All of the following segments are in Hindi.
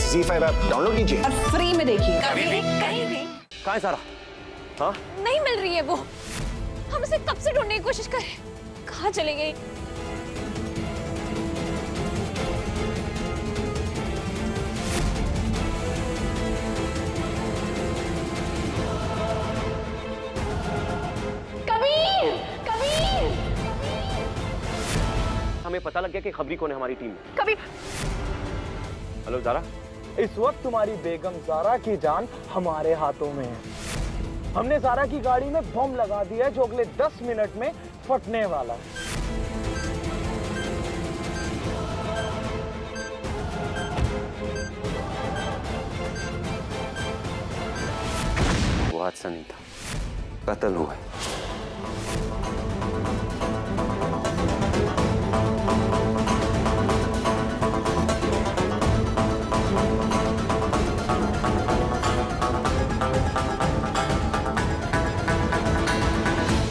ZEE5 ऐप डाउनलोड कीजिए और फ्री में देखिए। कभी भी कहीं भी। कहाँ है सारा? हाँ नहीं मिल रही है वो। हम उसे कब से ढूंढने की कोशिश कर रहे हैं। कहाँ चली गई? कबीर! कबीर! हमें पता लग गया कि खबरी कौन है हमारी टीम में। कबीर! हेलो ज़ारा। इस वक्त तुम्हारी बेगम ज़ारा की जान हमारे हाथों में है। हमने ज़ारा की गाड़ी में बम लगा दिया है जो अगले 10 मिनट में फटने वाला है। वो हादसा नहीं था, कत्ल हुआ है।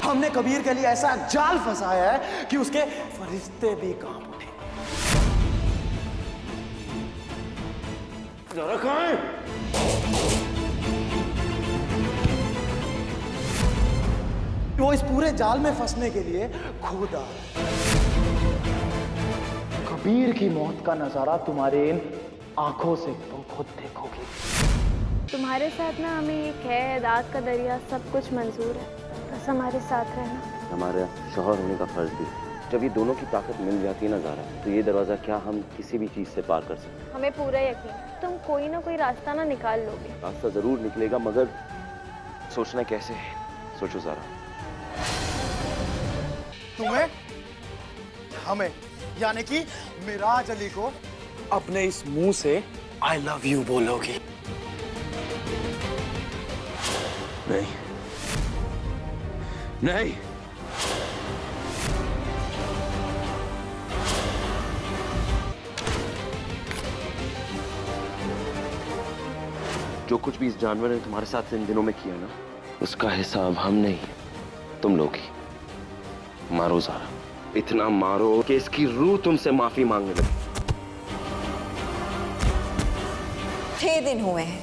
हमने कबीर के लिए ऐसा जाल फंसाया है कि उसके फरिश्ते भी कांप उठे। ज़ारा कहाँ है? वो इस पूरे जाल में फंसने के लिए खुद आ रहा है। कबीर की मौत का नजारा तुम्हारे इन आंखों से तुम खुद देखोगे। तुम्हारे साथ ना हमें ये कैद, आग का दरिया सब कुछ मंजूर है, बस हमारे साथ रहना। हमारे शौहर होने का फर्ज भी है। जब ये दोनों की ताकत मिल जाती है ना ज़ारा, तो ये दरवाजा क्या हम किसी भी चीज से पार कर सकते हैं। हमें पूरा यकीन तुम कोई ना कोई रास्ता ना निकाल लोगे। रास्ता जरूर निकलेगा, मगर सोचना कैसे है, सोचो ज़ारा। तुम्हें, हमें, यानी कि मिराज अली को अपने इस मुंह से आई लव यू बोलोगी। नहीं नहीं, जो कुछ भी इस जानवर ने तुम्हारे साथ इन दिनों में किया ना, उसका हिसाब हम नहीं, तुम लोग ही। मारो ज़ारा, इतना मारो कि इसकी रूह तुमसे माफी मांगने लगे। 6 दिन हुए हैं,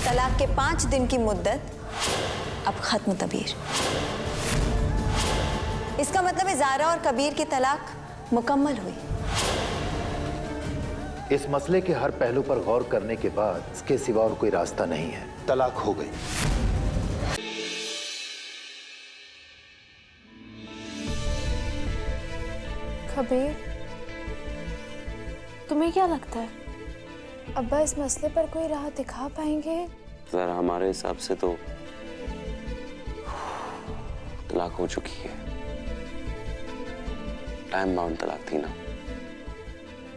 तलाक के 5 दिन की मुद्दत अब खत्म। कबीर, इसका मतलब है ज़ारा और कबीर की तलाक मुकम्मल हुई। इस मसले के हर पहलू पर गौर करने के बाद इसके सिवा और कोई रास्ता नहीं है। तलाक हो गई। कबीर, तुम्हें क्या लगता है अब्बा इस मसले पर कोई राह दिखा पाएंगे? ज़रा हमारे हिसाब से तो तलाक हो चुकी है। टाइम बाउंड तलाक थी ना।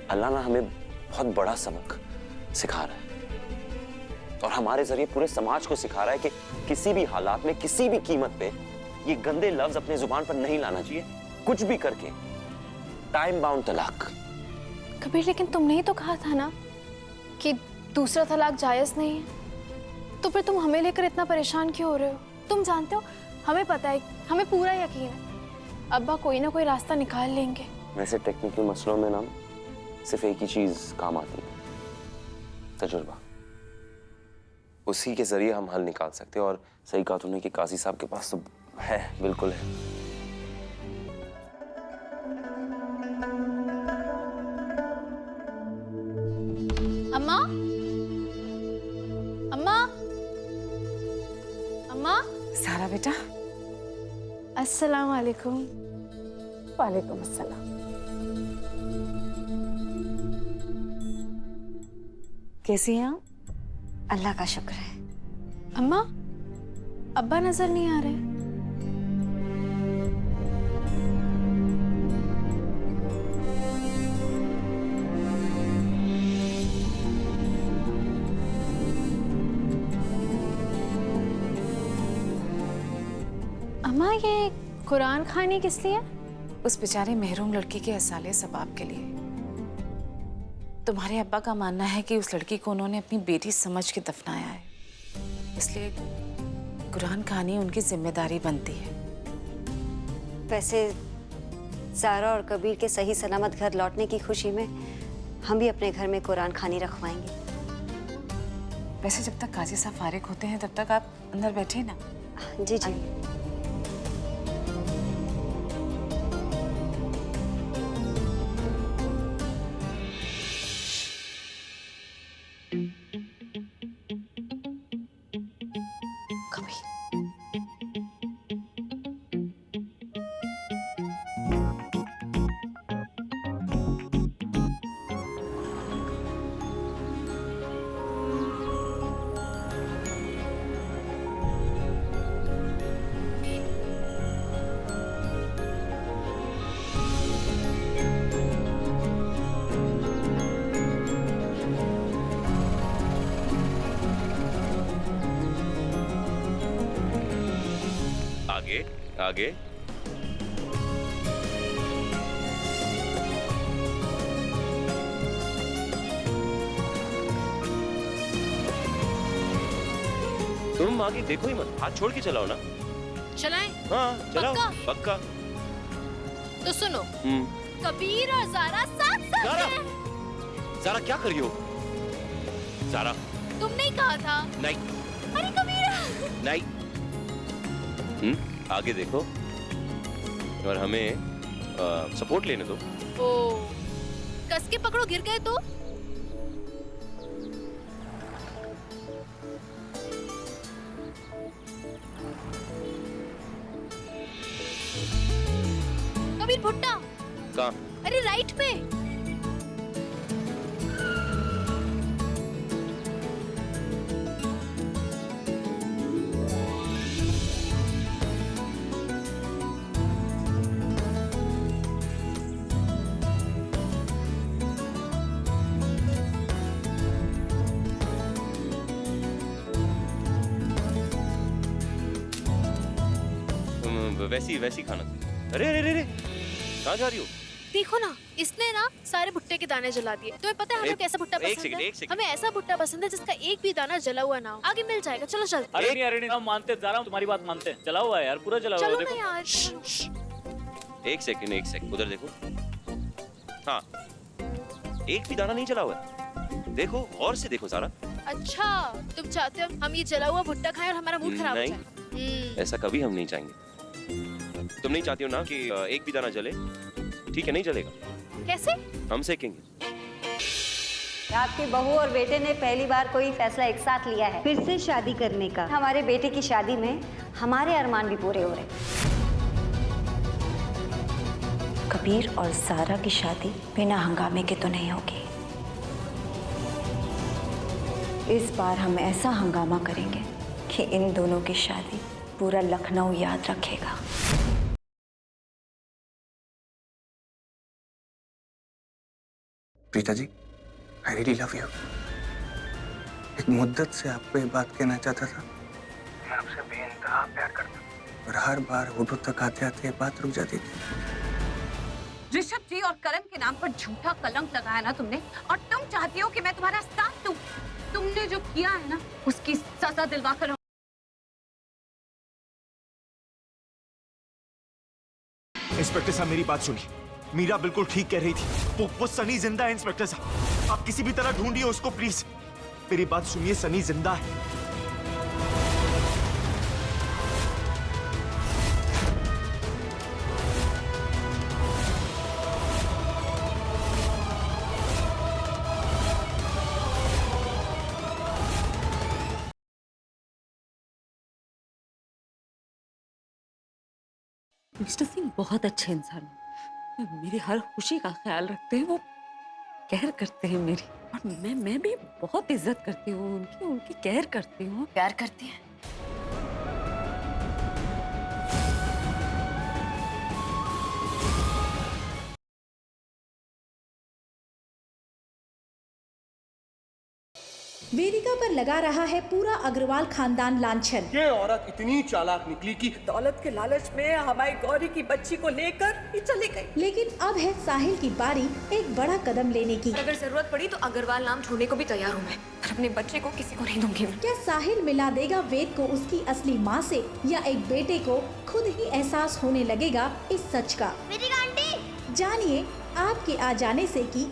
अल्लाह ना हमें बहुत बड़ा सबक सिखा रहा है, और हमारे जरिए पूरे समाज को सिखा रहा है कि किसी भी हालात में, किसी भी कीमत पे ये गंदे लफ्ज अपने जुबान पर नहीं लाना चाहिए, कुछ भी करके। टाइम बाउंड तलाक। कबीर, लेकिन तुमने ही तो कहा था ना कि दूसरा तलाक जायज नहीं है, तो फिर तुम हमें लेकर इतना परेशान क्यों हो रहे हो? तुम जानते हो, हमें पता है, हमें पूरा यकीन है अब्बा कोई ना कोई रास्ता निकाल लेंगे। वैसे टेक्निकल मसलों में ना सिर्फ एक ही चीज काम आती है, तजुर्बा। उसी के जरिए हम हल निकाल सकते हैं। और सही कहा तूने कि काजी साहब के पास तो है, बिल्कुल है। अम्मा, अम्मा, अम्मा। ज़ारा बेटा। अस्सलाम वालेकुम। वालेकुम अस्सलाम। कैसी हैं आप? अल्लाह का शुक्र है। अम्मा, अब्बा नजर नहीं आ रहे। अम्मा, ये कुरान खानी किस लिए? उस बेचारे महरूम लड़की के असाले सबाब के लिए। तुम्हारे अब्बा का मानना है कि उस लड़की को उन्होंने अपनी बेटी समझ के दफनाया है, इसलिए कुरान कहानी उनकी जिम्मेदारी बनती है। वैसे ज़ारा और कबीर के सही सलामत घर लौटने की खुशी में हम भी अपने घर में कुरान खानी रखवाएंगे। वैसे जब तक काजी साहब फारिग होते हैं तब तक आप अंदर बैठे ना। जी जी। आगे आगे। तुम आगे देखो ही मत, हाथ छोड़ के चलाओ ना। चलाएं? हाँ चलाओ। पक्का? तो सुनो, कबीर और ज़ारा साथ साथ ज़ारा! हैं। ज़ारा क्या कर रही हो? ज़ारा तुमने ही कहा था। नहीं अरे कबीर! नहीं। आगे देखो और हमें सपोर्ट लेने दो। ओ, कस के पकड़ो, गिर गए तो? कबीर भुट्टा। कहाँ? अरे राइट पे। वैसी वैसी खाना। अरे अरे अरे कहाँ जा रही हो? देखो ना, इसने ना सारे भुट्टे के दाने जला दिए। तुम्हें पता है हमें कैसा भुट्टा पसंद है? एक सेकंड। हमें ऐसा भुट्टा पसंद है जिसका एक भी दाना जला हुआ ना हो। आगे मिल जाएगा, चलो चलते। अरे नहीं हम मानते जा रहा हूँ, तुम्हारी बात मानते हैं। चला हुआ है यार, पूरा चला हुआ है। चलो ना देखो यार। एक सेकंड उधर देखो। हाँ एक भी दाना नहीं जला हुआ है। देखो और से देखो ज़ारा। अच्छा, तुम चाहते हो हम ये जला हुआ भुट्टा खाएं और हमारा मूड खराब हो नहीं। जाए? ऐसा कभी हम नहीं चाहेंगे। तुम नहीं चाहती हो ना कि एक भी दाना जले? ठीक है, नहीं जलेगा। कैसे? हम सेकेंगे। आपकी बहू और बेटे ने पहली बार कोई फैसला एक साथ लिया है, फिर से शादी करने का। हमारे बेटे की शादी में हमारे अरमान भी पूरे हो रहे। कबीर और ज़ारा की शादी बिना हंगामे के तो नहीं होगी। इस बार हम ऐसा हंगामा करेंगे कि इन दोनों की शादी पूरा लखनऊ याद रखेगा। Preeta ji, I really love you. एक मुद्दत से आपको ये बात कहना चाहता था। मैं आपसे बेइंतहा प्यार करता हूँ और हर बार होठों तक आते आते ये बात रुक जाती थी। ऋषभ जी और करण के नाम पर झूठा कलंक लगाया ना तुमने, और तुम चाहती हो कि मैं तुम्हारा साथ दूं। तुमने जो किया है ना, उसकी सजा दिलवा कर। इंस्पेक्टर साहब मेरी बात सुनिए, मीरा बिल्कुल ठीक कह रही थी। वो सनी जिंदा है इंस्पेक्टर साहब, आप किसी भी तरह ढूंढिए उसको प्लीज। मेरी बात सुनिए, सनी जिंदा है। मिस्टर सिंह बहुत अच्छे इंसान हैं, मेरी हर खुशी का ख्याल रखते हैं। वो केयर करते हैं मेरी, और मैं भी बहुत इज्जत करती हूँ उनकी केयर करती हूँ। प्यार करती हैं? वेदिका पर लगा रहा है पूरा अग्रवाल खानदान लांछन। ये औरत इतनी चालाक निकली कि दौलत के लालच में हमारी गौरी की बच्ची को लेकर ही चली गई। लेकिन अब है साहिल की बारी एक बड़ा कदम लेने की। अगर जरूरत पड़ी तो अग्रवाल नाम छोड़ने को भी तैयार हूँ मैं, पर अपने बच्चे को किसी को नहीं दूंगी। क्या साहिल मिला देगा वेद को उसकी असली माँ से, या एक बेटे को खुद ही एहसास होने लगेगा इस सच का? जानिए आपके आ जाने से की